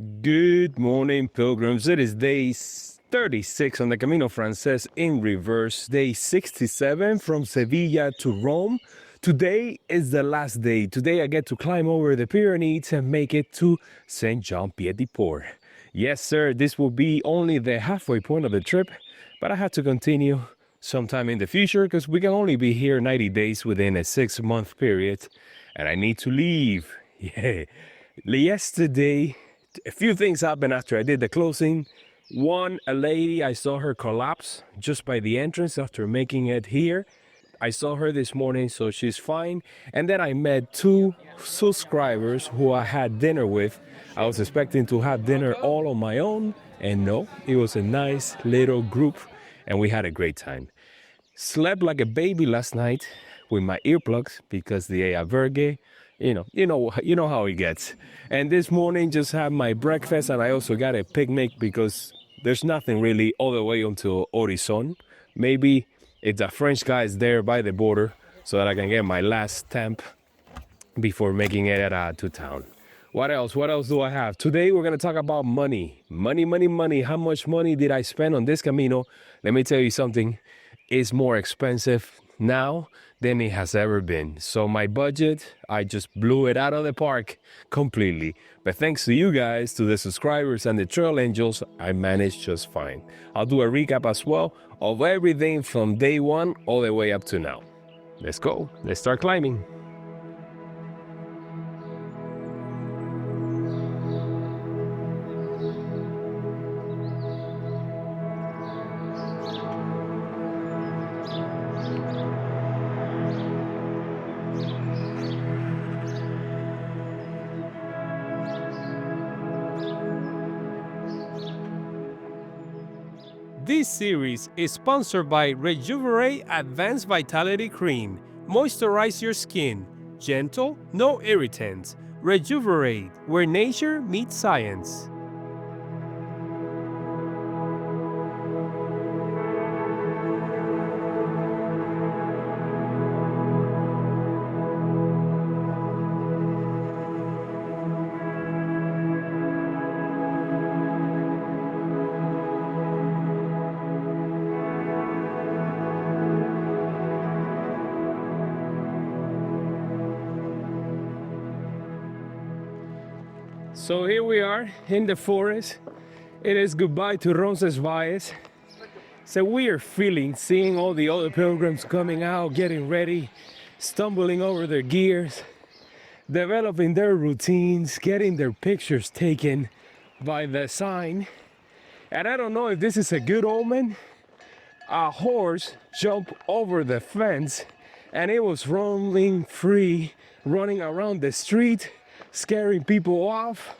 Good morning, pilgrims. It is day 36 on the Camino Francés in reverse, day 67 from Sevilla to Rome. Today is the last day. Today I get to climb over the Pyrenees and make it to Saint Jean-Pied-de-Port. Yes, sir, this will be only the halfway point of the trip, but I have to continue sometime in the future because we can only be here 90 days within a 6-month period, and I need to leave. Yeah. Yesterday, a few things happened after I did the closing. One, a lady, I saw her collapse just by the entrance after making it here. I saw her this morning, so she's fine. And then I met two subscribers who I had dinner with. I was expecting to have dinner all on my own, and no, it was a nice little group, and we had a great time. Slept like a baby last night with my earplugs because the albergue, you know how it gets. And this morning just had my breakfast, and I also got a picnic because there's nothing really all the way until Horizon. Maybe if the French guy is there by the border so that I can get my last stamp before making it to town. What else? What else do I have? Today we're going to talk about money. Money. How much money did I spend on this Camino? Let me tell you something. It's more expensive now than it has ever been. So my budget, I just blew it out of the park completely. But thanks to you guys, to the subscribers and the trail angels, I managed just fine. I'll do a recap as well of everything from day one all the way up to now. Let's go. Let's start climbing. This series is sponsored by Rejuvenate Advanced Vitality Cream. Moisturize your skin. Gentle, no irritants. Rejuvenate, where nature meets science. So here we are in the forest. It is goodbye to Roncesvalles. It's a weird feeling seeing all the other pilgrims coming out, getting ready, stumbling over their gears, developing their routines, getting their pictures taken by the sign. And I don't know if this is a good omen. A horse jumped over the fence and it was roaming free, running around the street, scaring people off.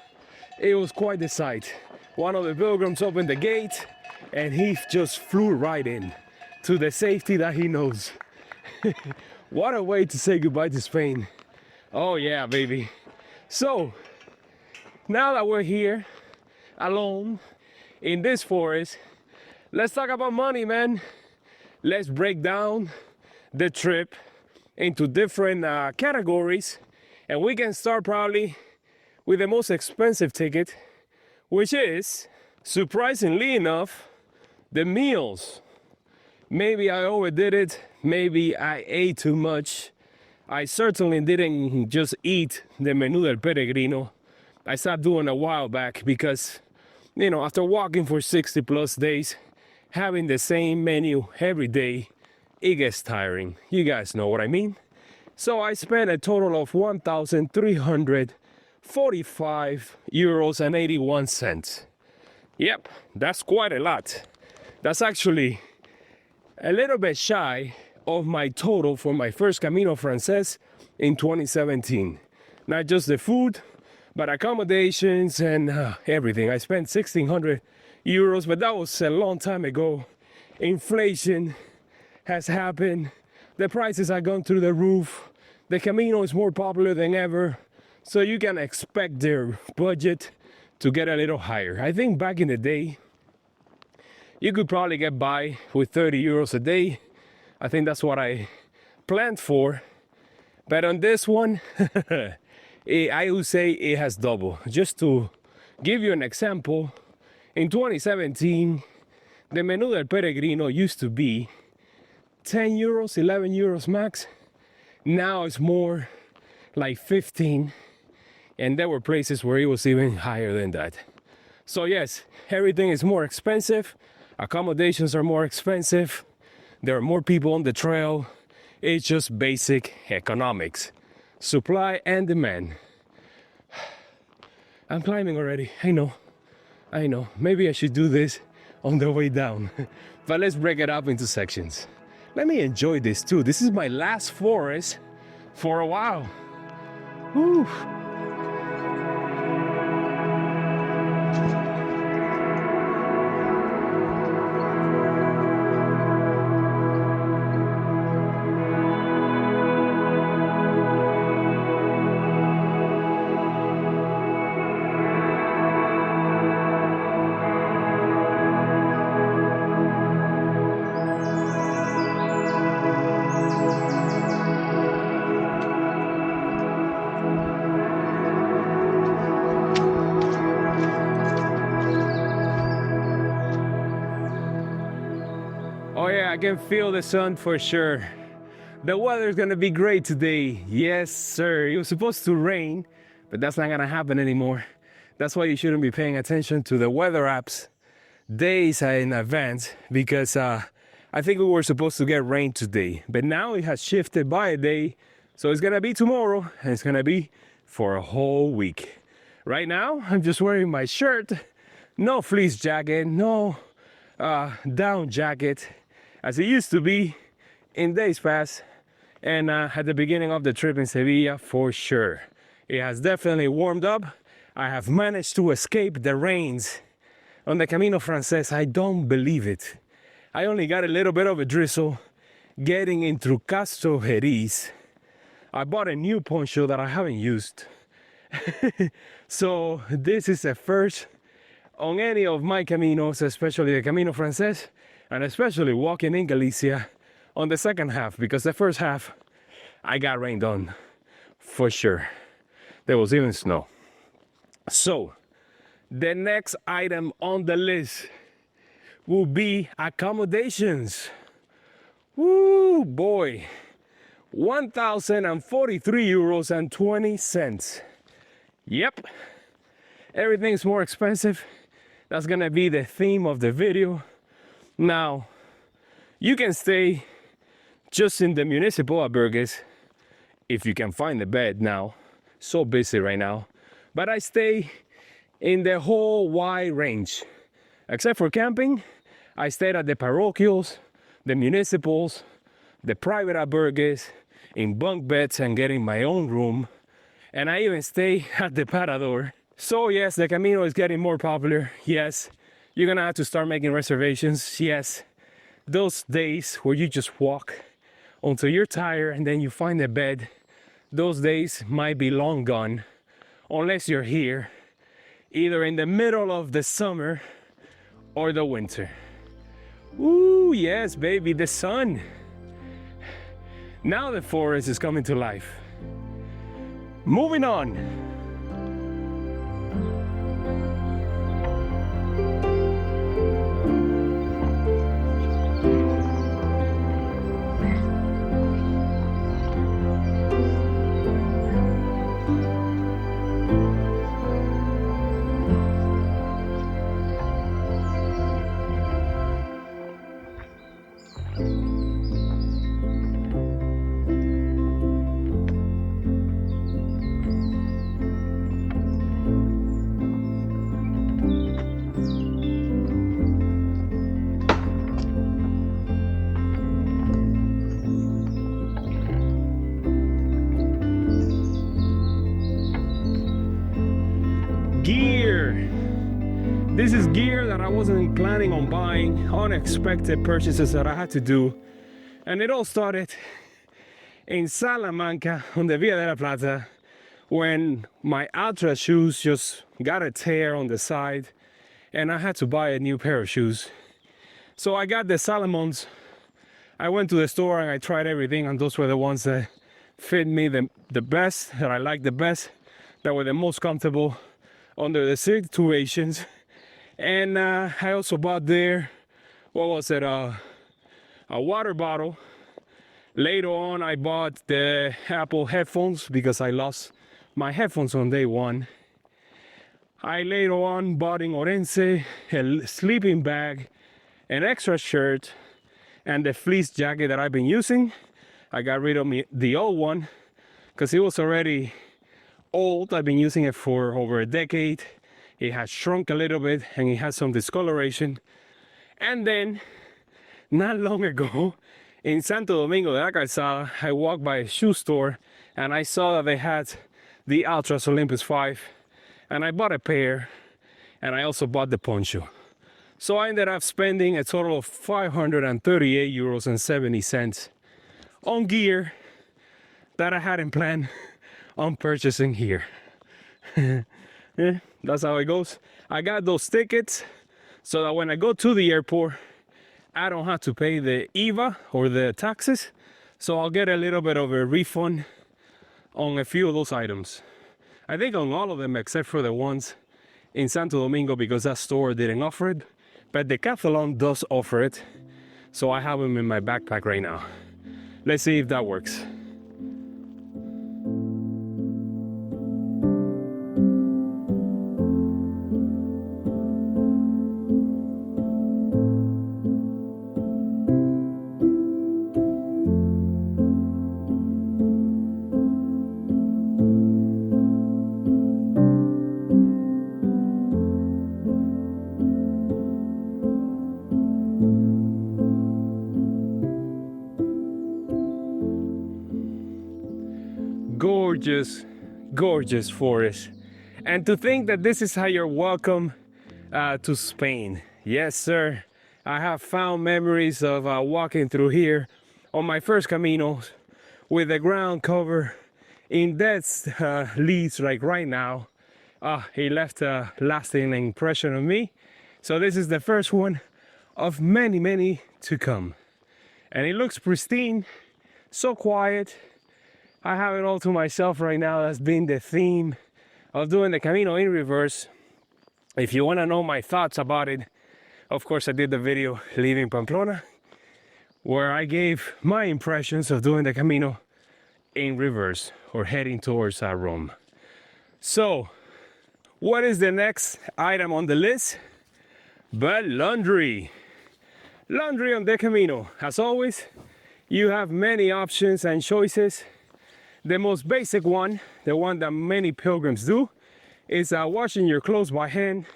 It was quite the sight. One of the pilgrims opened the gate and he just flew right in to the safety that he knows. What a way to say goodbye to Spain. Oh yeah, baby. So now that we're here alone in this forest, let's talk about money, man. Let's break down the trip into different categories, and we can start probably with the most expensive ticket, which is, surprisingly enough, the meals. Maybe I overdid it, maybe I ate too much. I certainly didn't just eat the menú del peregrino. I stopped doing a while back because, after walking for 60 plus days, having the same menu every day, it gets tiring. You guys know what I mean. So I spent a total of 1,345 euros and 81 cents. Yep, that's quite a lot. That's actually a little bit shy of my total for my first Camino Francés in 2017. Not just the food, but accommodations and everything. I spent 1,600 euros, but that was a long time ago. Inflation has happened. The prices have gone through the roof. The Camino is more popular than ever. So you can expect their budget to get a little higher. I think back in the day, you could probably get by with 30 euros a day. I think that's what I planned for. But on this one, I would say it has doubled. Just to Give you an example. In 2017, the menú del peregrino used to be 10 euros, 11 euros max. Now it's more like 15. And there were places where it was even higher than that. So yes, everything is more expensive. Accommodations are more expensive. There are more people on the trail. It's just basic economics. Supply and demand. I'm climbing already. I know. Maybe I should do this on the way down. But let's break it up into sections. Let me enjoy this too. This is my last forest for a while. Whew. Oh yeah, I can feel the sun for sure. The weather's gonna be great today. Yes, sir. It was supposed to rain, but that's not gonna happen anymore. That's why you shouldn't be paying attention to the weather apps days in advance, because I think we were supposed to get rain today, but now it has shifted by a day. So it's gonna be tomorrow, and it's gonna be for a whole week. Right now, I'm just wearing my shirt, no fleece jacket, no down jacket, as it used to be in days past, and at the beginning of the trip in Sevilla for sure. It has definitely warmed up. I have managed to escape the rains on the Camino Francés. I don't believe it. I only got a little bit of a drizzle getting into Castro Jerez. I bought a new poncho that I haven't used. So this is a first on any of my Caminos, especially the Camino Francés, and especially walking in Galicia on the second half, because the first half I got rained on for sure. There was even snow. So the next item on the list will be accommodations. Woo boy, 1,043 euros and 20 cents. Yep, everything's more expensive. That's gonna be the theme of the video. Now, you can stay just in the municipal albergues if you can find a bed now. So busy right now. But I stay in the whole wide range. Except for camping, I stayed at the parochials, the municipals, the private albergues, in bunk beds and getting my own room. And I even stay at the Parador. So yes, the Camino is getting more popular. Yes, you're gonna have to start making reservations. Yes, those days where you just walk until you're tired and then you find a bed, those days might be long gone, unless you're here either in the middle of the summer or the winter. Ooh, yes, baby, the sun. Now the forest is coming to life. Moving on. Gear. This is gear that I wasn't planning on buying, unexpected purchases that I had to do. And it all started in Salamanca on the Via de la Plata when my Ultra shoes just got a tear on the side and I had to buy a new pair of shoes. So I got the Salomons. I went to the store and I tried everything, and those were the ones that fit me the best, that I liked the best, that were the most comfortable. under the situations. And I also bought there, what was it, a water bottle. Later on, I bought the Apple headphones because I lost my headphones on day one. I later on bought in Orense a sleeping bag, an extra shirt, and the fleece jacket that I've been using. I got rid of the old one because it was already old. I've been using it for over a decade. It has shrunk a little bit and it has some discoloration. And then, not long ago, in Santo Domingo de la Calzada, I walked by a shoe store and I saw that they had the Altras Olympus 5, and I bought a pair, and I also bought the poncho. So I ended up spending a total of 538 euros and 70 cents on gear that I hadn't planned on purchasing here. Yeah, that's how it goes. I got those tickets so that when I go to the airport, I don't have to pay the IVA or the taxes, so I'll get a little bit of a refund on a few of those items. I think on all of them except for the ones in Santo Domingo because that store didn't offer it, but Decathlon does offer it, so I have them in my backpack right now. Let's see if that works. Gorgeous, gorgeous forest. And to think that this is how you're welcome to Spain. Yes, sir. I have found memories of walking through here on my first Caminos with the ground cover in dead leaves like right now. It left a lasting impression on me. So this is the first one of many, many to come. And it looks pristine, so quiet. I have it all to myself right now. That's been the theme of doing the Camino in reverse. If you want to know my thoughts about it, of course I did the video leaving Pamplona, where I gave my impressions of doing the Camino in reverse or heading towards Rome. So, what is the next item on the list? But laundry. Laundry on the Camino. As always, you have many options and choices. The most basic one, the one that many pilgrims do, is washing your clothes by hand.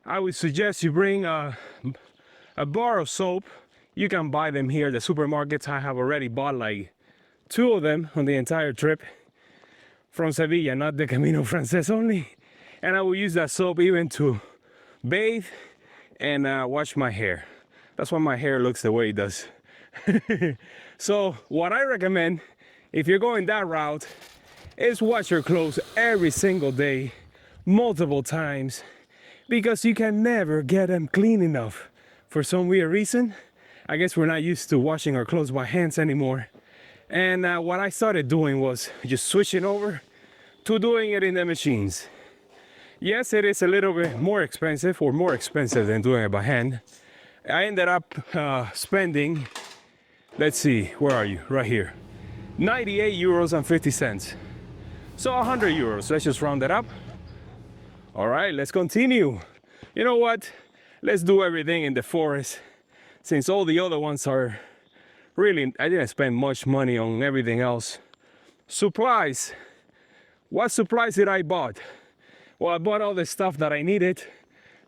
I would suggest you bring a bar of soap. You can buy them here at the supermarkets. I have already bought like 2 of them on the entire trip from Sevilla, not the Camino Francés only. And I will use that soap even to bathe and wash my hair. That's why my hair looks the way it does. So what I recommend, if you're going that route, is wash your clothes every single day, multiple times, because you can never get them clean enough. For some weird reason, I guess we're not used to washing our clothes by hands anymore. And what I started doing was just switching over to doing it in the machines. Yes, it is a little bit more expensive, or more expensive than doing it by hand. I ended up spending, let's see, where are you? Right here. 98 euros and 50 cents. So 100 euros, let's just round it up. All right, let's continue. You know what? Let's do everything in the forest, since all the other ones are really, I didn't spend much money on everything else. Supplies. What supplies did I bought? Well, I bought all the stuff that I needed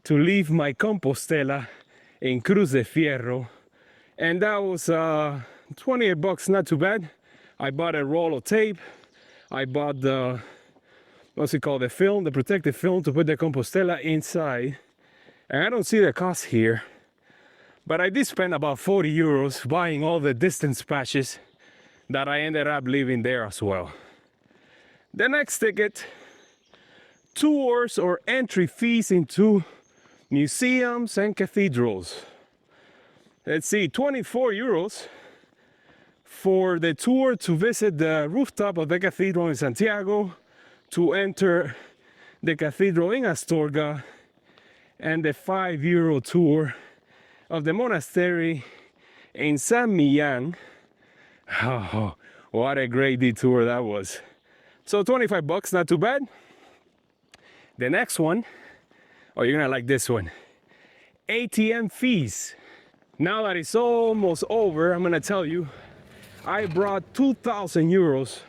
to leave my Compostela in Cruz de Fierro. And that was 28 bucks, not too bad. I bought a roll of tape. I bought the, what's it called, the film, the protective film to put the Compostela inside. And I don't see the cost here, but I did spend about 40 euros buying all the distance patches that I ended up leaving there as well. The next ticket, tours or entry fees into museums and cathedrals. Let's see, 24 euros for the tour to visit the rooftop of the cathedral in Santiago, to enter the cathedral in Astorga, and the 5 euro tour of the monastery in San Millán. Oh, what a great detour that was. So 25 bucks, not too bad. The next one, oh, you're gonna like this one. ATM fees. Now that it's almost over, I'm gonna tell you, I brought 2,000 euros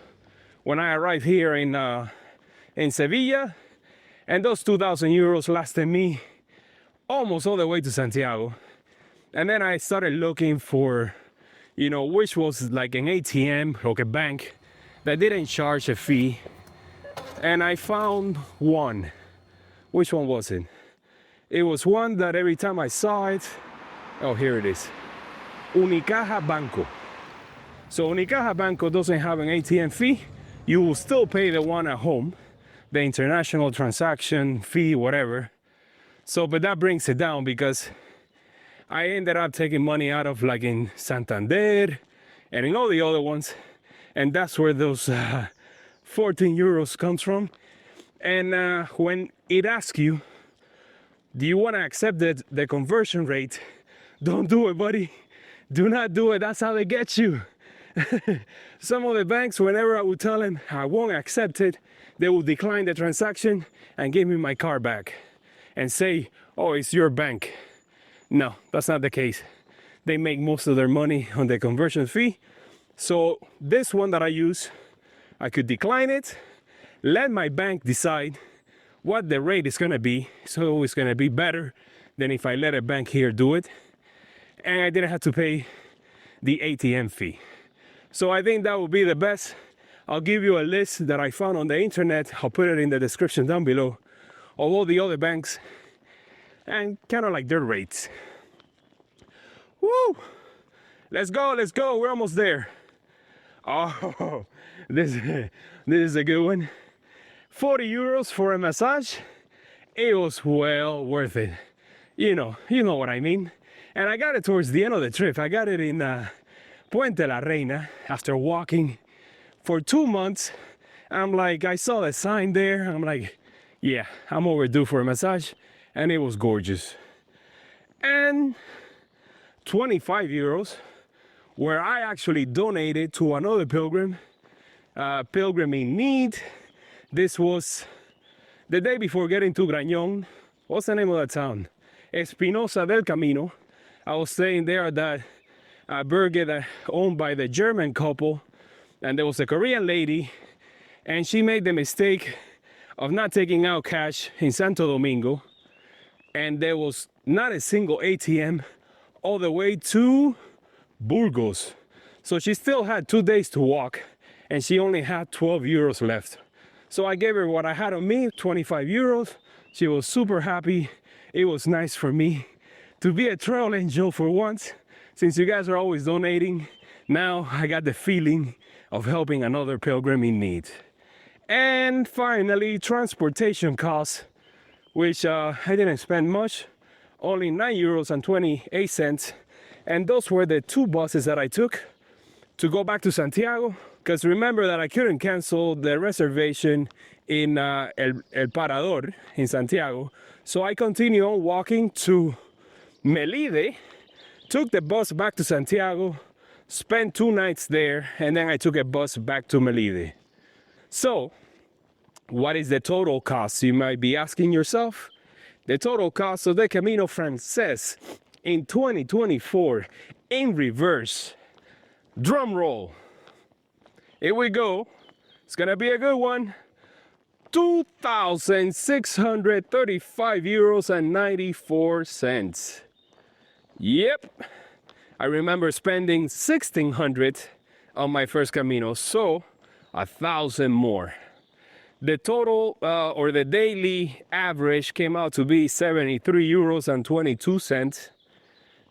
when I arrived here in Sevilla, and those 2,000 euros lasted me almost all the way to Santiago. And then I started looking for, you know, which was like an ATM or a bank that didn't charge a fee. And I found one. Which one was it? It was one that every time I saw it, oh, here it is. Unicaja Banco. So Unicaja Banco doesn't have an ATM fee. You will still pay the one at home, the international transaction fee, whatever. So, but that brings it down because I ended up taking money out of like in Santander and in all the other ones. And that's where those 14 euros comes from. And when it asks you, do you want to accept the conversion rate? Don't do it, buddy. Do not do it. That's how they get you. Some of the banks, whenever I would tell them I won't accept it, they will decline the transaction and give me my card back and say, oh, it's your bank. No, that's not the case. They make most of their money on the conversion fee. So this one that I use, I could decline it, let my bank decide what the rate is gonna be. So it's gonna be better than if I let a bank here do it. And I didn't have to pay the ATM fee. So I think that would be the best. I'll give you a list that I found on the internet. I'll put it in the description down below of all the other banks and kind of like their rates. Woo! Let's go, let's go. We're almost there. Oh, this is a good one. 40 euros for a massage. It was well worth it. You know what I mean. And I got it towards the end of the trip. I got it in Puente la Reina after walking for 2 months. I'm like, I saw the sign there. I'm like, yeah, I'm overdue for a massage. And it was gorgeous. And 25 euros, where I actually donated to another pilgrim, pilgrim in need. This was the day before getting to Grañón. What's the name of that town? Espinosa del Camino. I was staying there at that burger that owned by the German couple, and there was a Korean lady, and she made the mistake of not taking out cash in Santo Domingo, and there was not a single ATM all the way to Burgos. So she still had 2 days to walk, and she only had 12 euros left. So I gave her what I had on me, 25 euros. She was super happy. It was nice for me to be a trail angel for once. Since you guys are always donating, now I got the feeling of helping another pilgrim in need. And finally, transportation costs, which I didn't spend much, only 9 euros and 28 cents. And those were the 2 buses that I took to go back to Santiago. Because remember that I couldn't cancel the reservation in El Parador in Santiago. So I continued on walking to Melide, took the bus back to Santiago, spent 2 nights there, and then I took a bus back to Melide. So, what is the total cost? You might be asking yourself. The total cost of the Camino Francés in 2024 in reverse. Drum roll. Here we go. It's gonna be a good one. 2,635 euros and 94 cents. Yep. I remember spending 1,600 on my first Camino, so 1,000 more. The total or the daily average came out to be 73 euros and 22 cents.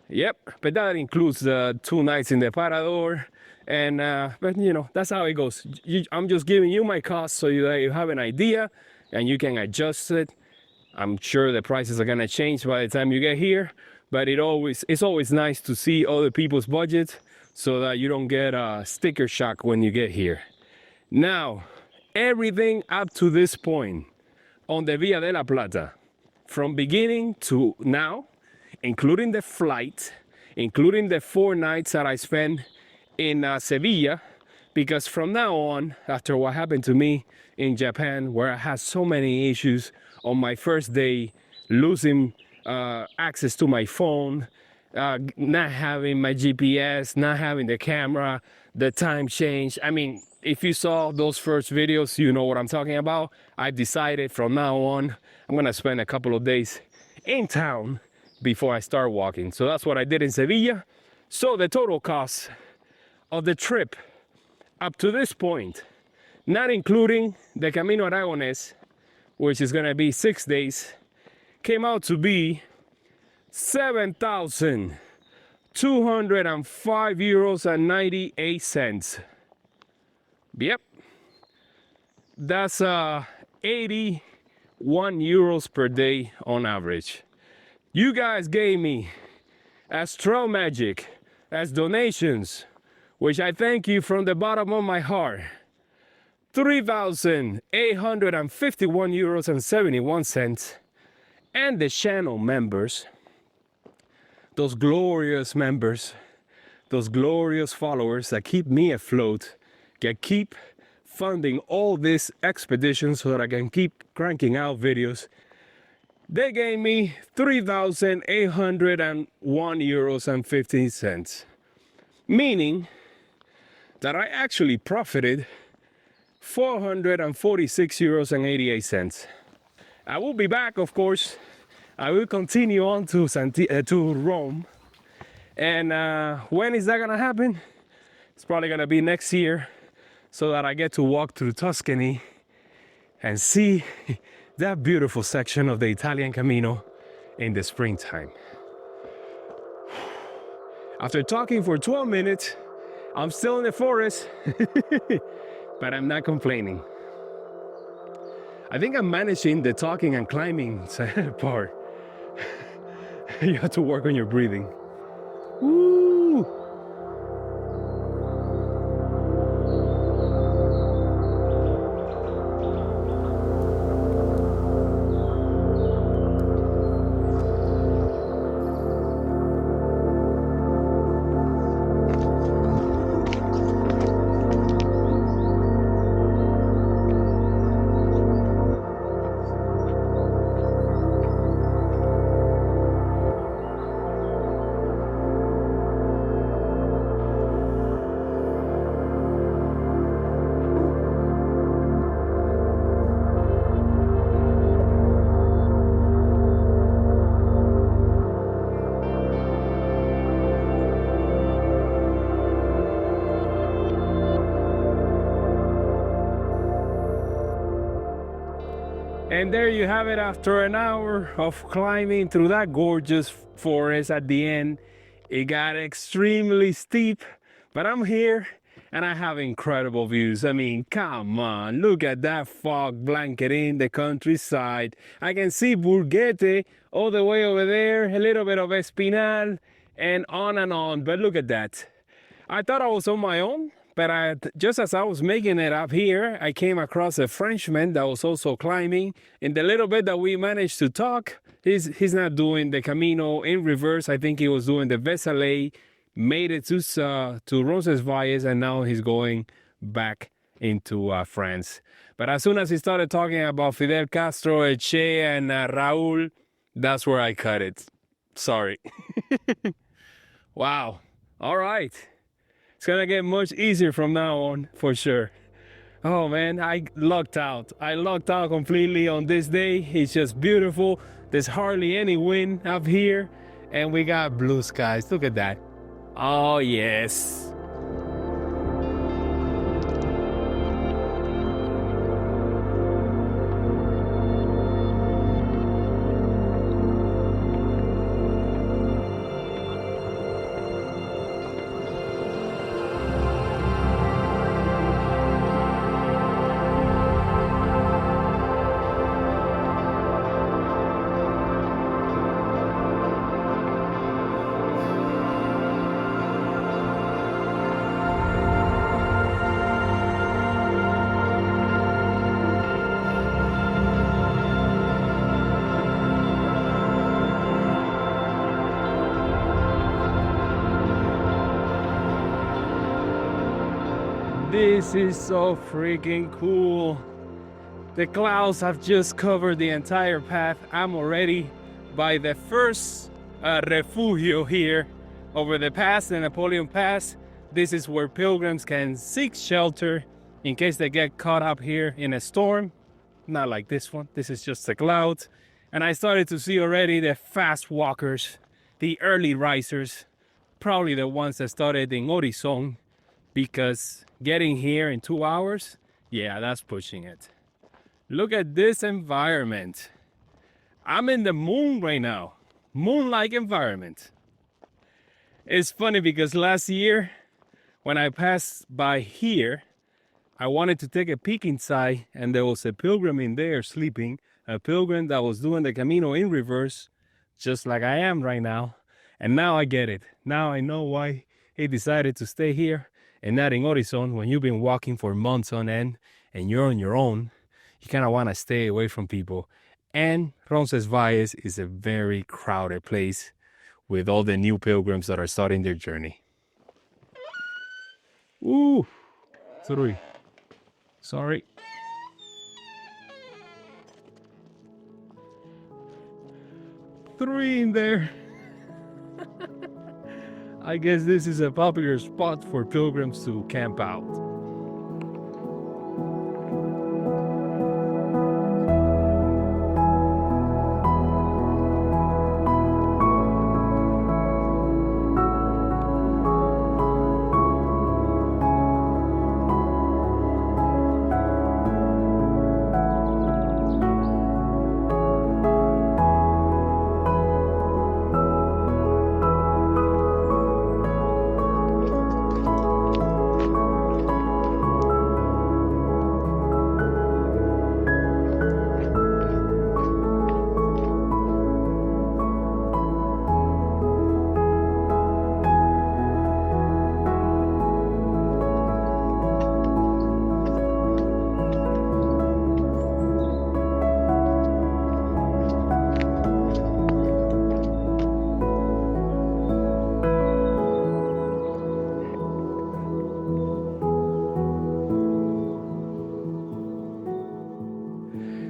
Yep, but that includes the 2 nights in the Parador. And but you know, that's how it goes. I'm just giving you my costs so that you have an idea and you can adjust it. I'm sure the prices are gonna change by the time you get here, but it's always nice to see other people's budgets so that you don't get a sticker shock when you get here. Now, everything up to this point, on the Via de la Plata, from beginning to now, including the flight, including the 4 nights that I spent in Sevilla, because from now on, after what happened to me in Japan, where I had so many issues on my first day, losing access to my phone, not having my GPS, not having the camera, the time change. I mean, if you saw those first videos, you know what I'm talking about. I decided from now on, I'm gonna spend a couple of days in town before I start walking. So that's what I did in Sevilla. So the total cost of the trip up to this point, not including the Camino Aragonés, which is gonna be 6 days, came out to be 7,205 euros and 98 cents. Yep, that's 81 euros per day on average. You guys gave me as Trail Magic, as donations, which I thank you from the bottom of my heart, 3,851 euros and 71 cents. And the channel members, those glorious members, those glorious followers that keep me afloat, that keep funding all these expeditions so that I can keep cranking out videos, they gave me 3,801 euros and 15 cents, meaning that I actually profited 446 euros and 88 cents. I will be back, of course. I will continue on to Rome. And when is that gonna happen? It's probably gonna be next year, so that I get to walk through Tuscany and see that beautiful section of the Italian Camino in the springtime. After talking for 12 minutes, I'm still in the forest, but I'm not complaining. I think I'm managing the talking and climbing part. You have to work on your breathing. Woo! And there you have it. After an hour of climbing through that gorgeous forest, at the end it got extremely steep, but I'm here and I have incredible views. I mean, come on, look at that fog blanket in the countryside. I can see Burguete all the way over there, a little bit of Espinal, and on. But look at that. I thought I was on my own, but just as I was making it up here, I came across a Frenchman that was also climbing. In the little bit that we managed to talk, he's not doing the Camino in reverse. I think he was doing the Vesalay, made it to Roncesvalles, and now he's going back into France. But as soon as he started talking about Fidel Castro, El Che, and Raúl, that's where I cut it. Sorry. Wow. All right. It's gonna get much easier from now on, for sure. Oh man, I lucked out. I lucked out completely on this day. It's just beautiful. There's hardly any wind up here, and we got blue skies. Look at that. Oh yes. This is so freaking cool. The clouds have just covered the entire path. I'm already by the first refugio here over the pass, the Napoleon Pass. This is where pilgrims can seek shelter in case they get caught up here in a storm. Not like this one. This is just the clouds. And I started to see already the fast walkers, the early risers, probably the ones that started in Horizon, because getting here in 2 hours, yeah, that's pushing it. Look at this environment. I'm in the moon right now. Moon-like environment. It's funny because last year, when I passed by here, I wanted to take a peek inside, and there was a pilgrim in there sleeping, a pilgrim that was doing the Camino in reverse, just like I am right now. And now I get it. Now I know why he decided to stay here and not in Horizon. When you've been walking for months on end and you're on your own, you kind of want to stay away from people. And Roncesvalles is a very crowded place with all the new pilgrims that are starting their journey. Ooh, 3. Sorry. Three in there. I guess this is a popular spot for pilgrims to camp out.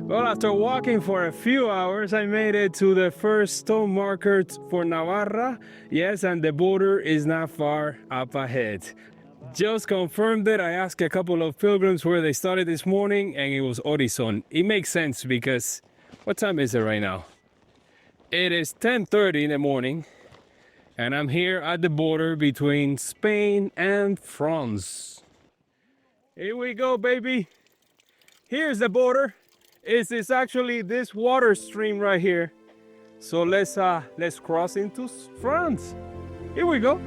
Well, after walking for a few hours, I made it to the first stone marker for Navarra. Yes, and the border is not far up ahead. Just confirmed it. I asked a couple of pilgrims where they started this morning, and it was Horizon. It makes sense because, what time is it right now? It is 10:30 in the morning, and I'm here at the border between Spain and France. Here we go, baby. Here's the border. It's actually this water stream right here. So let's cross into France. Here we go.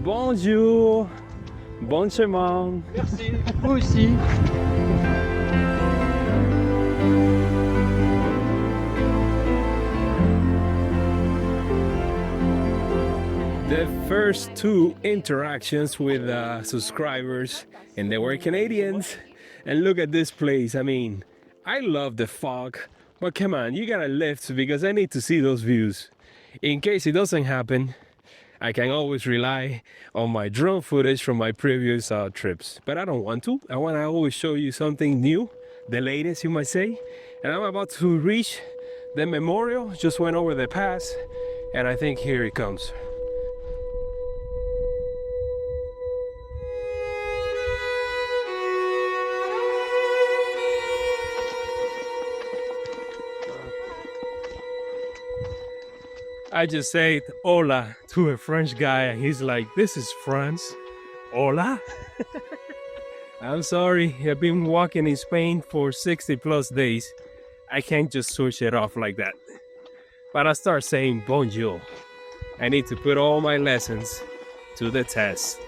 Bonjour, bon chemin. Merci, vous aussi. The first 2 interactions with subscribers, and they were Canadians. And look at this place. I mean, I love the fog, but come on, you gotta lift because I need to see those views. In case it doesn't happen, I can always rely on my drone footage from my previous trips. But I don't want to. I want to always show you something new, the latest, you might say. And I'm about to reach the memorial. Just went over the pass, and I think here it comes. I just said hola to a French guy, and he's like, this is France? Hola? I'm sorry, I've been walking in Spain for 60 plus days. I can't just switch it off like that. But I start saying bonjour. I need to put all my lessons to the test.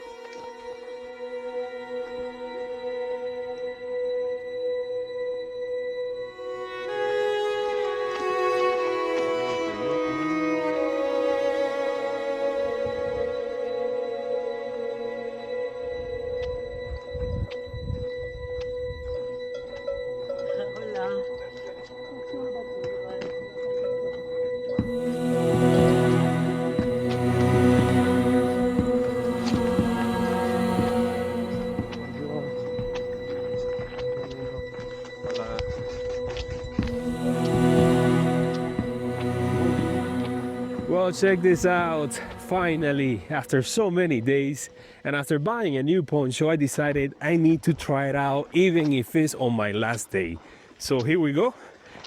Hola. Bro, check this out. Finally, after so many days and after buying a new poncho, I decided I need to try it out even if it's on my last day. So here we go.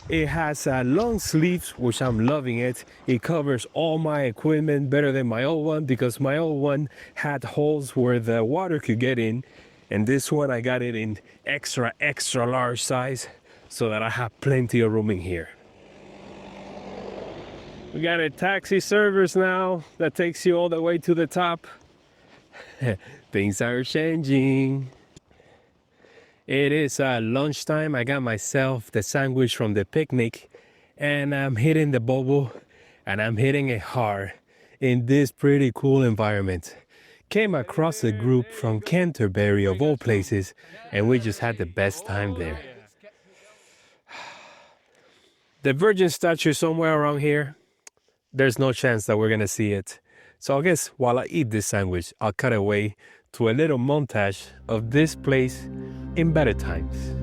It has long sleeves, which I'm loving it. It covers all my equipment better than my old one because my old one had holes where the water could get in. And this one, I got it in extra large size so that I have plenty of room in here. We got a taxi service now that takes you all the way to the top. Things are changing. It is lunchtime. I got myself the sandwich from the picnic and I'm hitting the bubble and I'm hitting it hard in this pretty cool environment. Came across a group from Canterbury of all places and we just had the best time there. The Virgin statue is somewhere around here. There's no chance that we're gonna see it. So I guess while I eat this sandwich, I'll cut away to a little montage of this place in better times.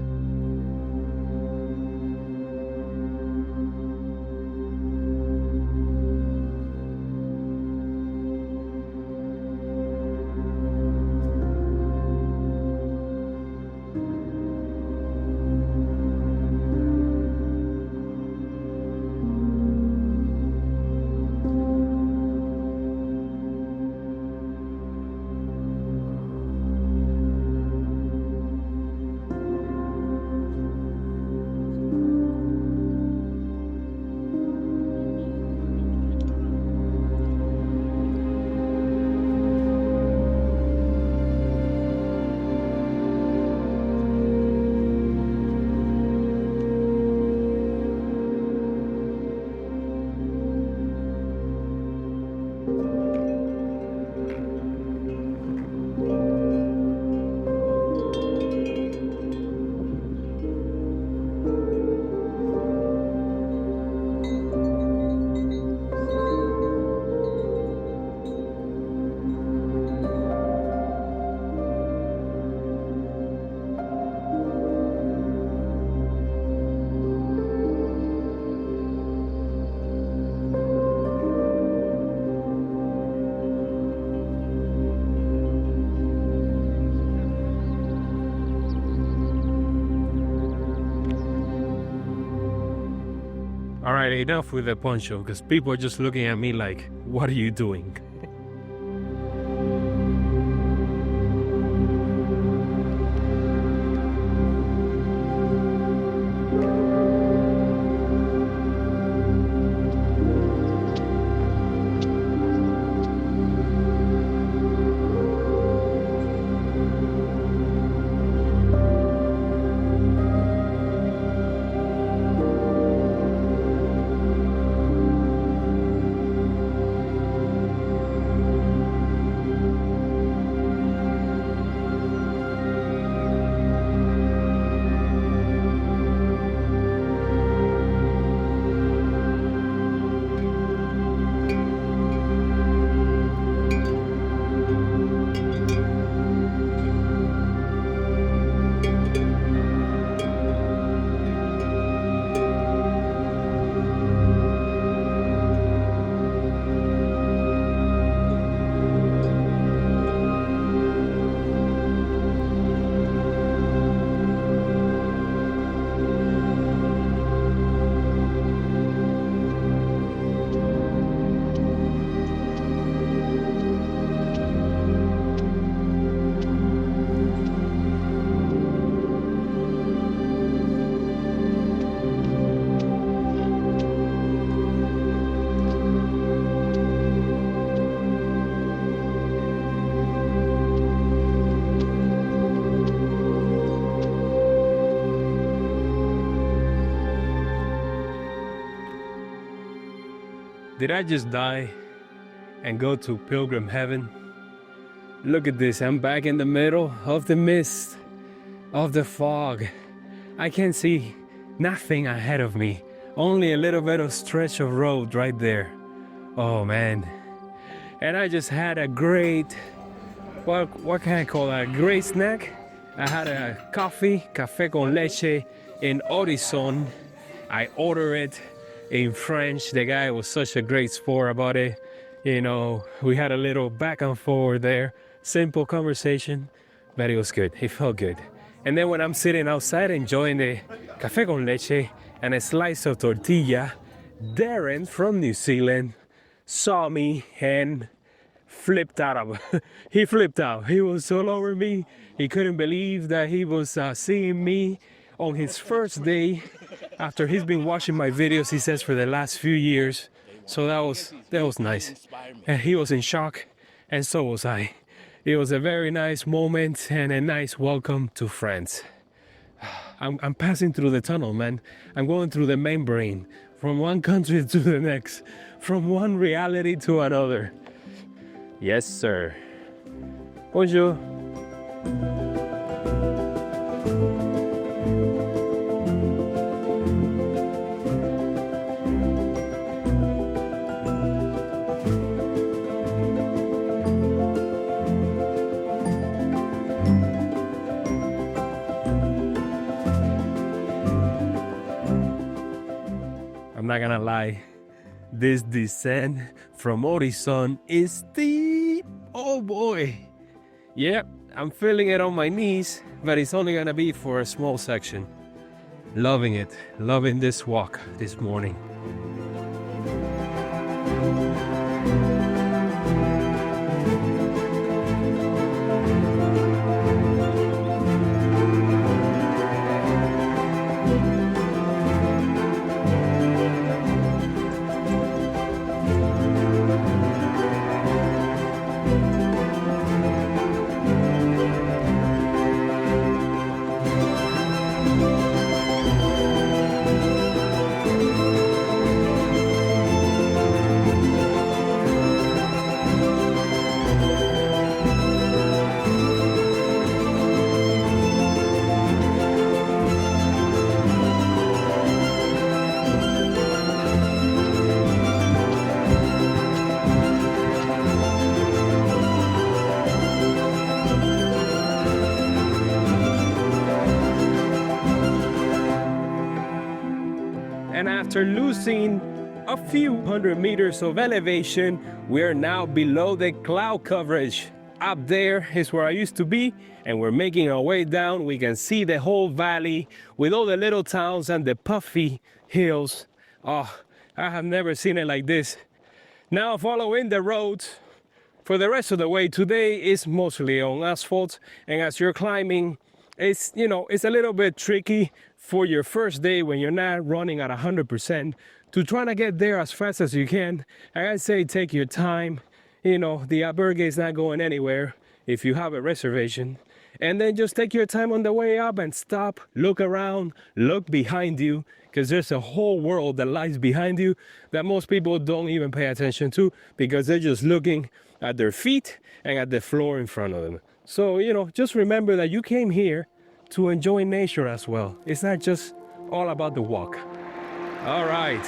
All right, enough with the poncho, because people are just looking at me like, what are you doing? Did I just die and go to pilgrim heaven? Look at this, I'm back in the middle of the mist, of the fog. I can't see nothing ahead of me, only a little bit of stretch of road right there. Oh man. And I just had a great, what can I call that, a great snack. I had a coffee, café con leche in Horizon. I ordered it. in French. The guy was such a great sport about it. You know, we had a little back and forth there, simple conversation, but it was good. It felt good. And then when I'm sitting outside enjoying the café con leche and a slice of tortilla, Darren from New Zealand saw me and flipped out. He flipped out. He was all over me. He couldn't believe that he was seeing me on his first day after he's been watching my videos, he says, for the last few years. So that was nice. And he was in shock, and so was I. It was a very nice moment and a nice welcome to France. I'm passing through the tunnel, man. I'm going through the membrane from one country to the next, from one reality to another. Yes, sir. Bonjour. I'm not gonna lie, this descent from Horizon is steep. Oh boy. Yep, I'm feeling it on my knees, but it's only gonna be for a small section. Loving it, loving this walk this morning. And after losing a few hundred meters of elevation, we're now below the cloud coverage. Up there is where I used to be, and we're making our way down. We can see the whole valley with all the little towns and the puffy hills. Oh, I have never seen it like this. Now following the road for the rest of the way. Today is mostly on asphalt, and as you're climbing, it's a little bit tricky for your first day when you're not running at 100% to try to get there as fast as you can. And I say take your time. The albergue is not going anywhere if you have a reservation. And then just take your time on the way up and stop, look around, look behind you, because there's a whole world that lies behind you that most people don't even pay attention to because they're just looking at their feet and at the floor in front of them. So, just remember that you came here to enjoy nature as well. It's not just all about the walk. All right.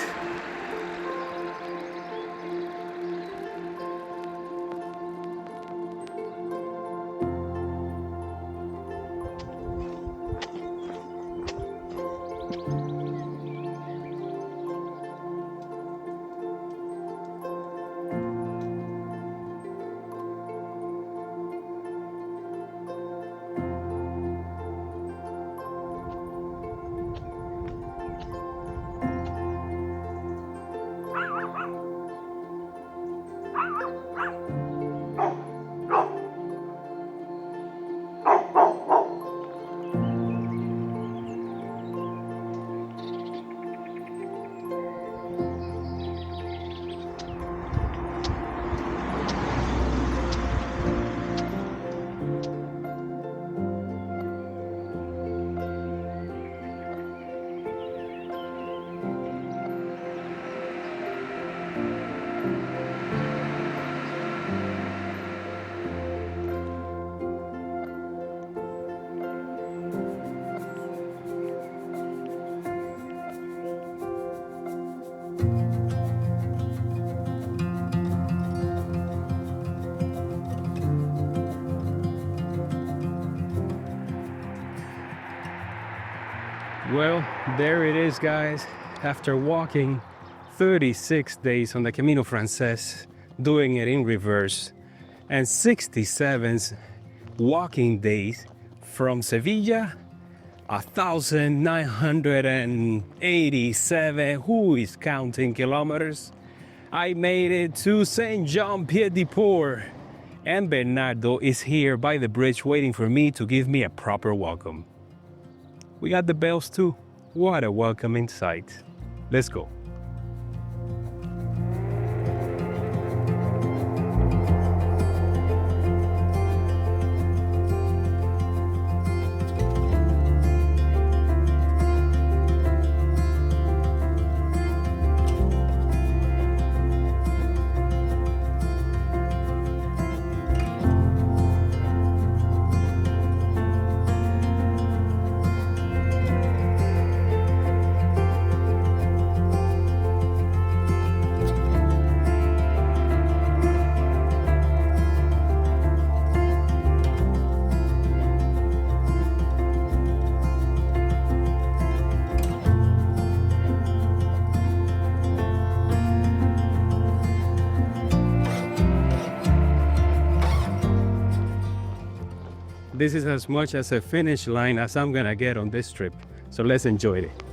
Well, there it is, guys. After walking 36 days on the Camino Francés, doing it in reverse, and 67 walking days from Sevilla, 1,987, who is counting kilometers? I made it to Saint Jean Pied de Port, and Bernardo is here by the bridge waiting for me to give me a proper welcome. We got the bells too. What a welcoming sight. Let's go. This is as much as a finish line as I'm gonna get on this trip. So let's enjoy it.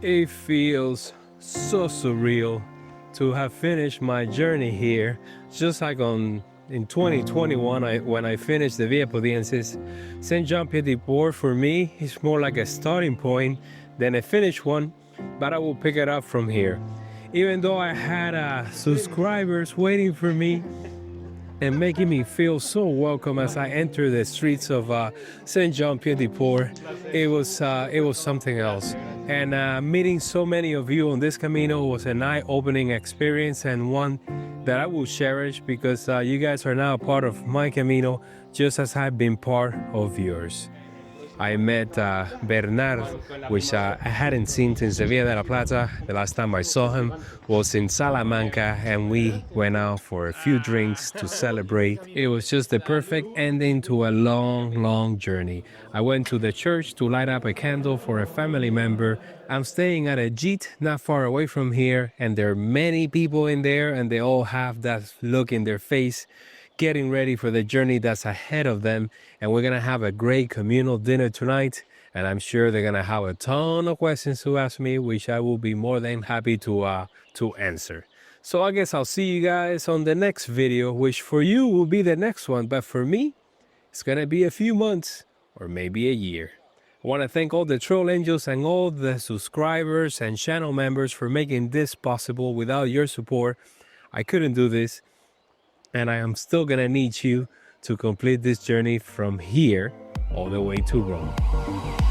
It feels so surreal to have finished my journey here, just like in 2021 when I finished the Via Podiensis. Saint Jean Pied de Port for me is more like a starting point than a finished one, but I will pick it up from here. Even though I had subscribers waiting for me and making me feel so welcome as I enter the streets of Saint Jean Pied de Port, it was something else. And meeting so many of you on this Camino was an eye-opening experience, and one that I will cherish because you guys are now a part of my Camino just as I've been part of yours. I met Bernard, which I hadn't seen since Sevilla de la Plata. The last time I saw him was in Salamanca, and we went out for a few drinks to celebrate. It was just the perfect ending to a long, long journey. I went to the church to light up a candle for a family member. I'm staying at a jeet not far away from here, and there are many people in there, and they all have that look in their face, getting ready for the journey that's ahead of them. And we're gonna have a great communal dinner tonight, and I'm sure they're gonna have a ton of questions to ask me, which I will be more than happy to answer. So I guess I'll see you guys on the next video, which for you will be the next one, but for me it's gonna be a few months or maybe a year. I want to thank all the troll angels and all the subscribers and channel members for making this possible. Without your support I couldn't do this, and I am still gonna need you to complete this journey from here all the way to Rome.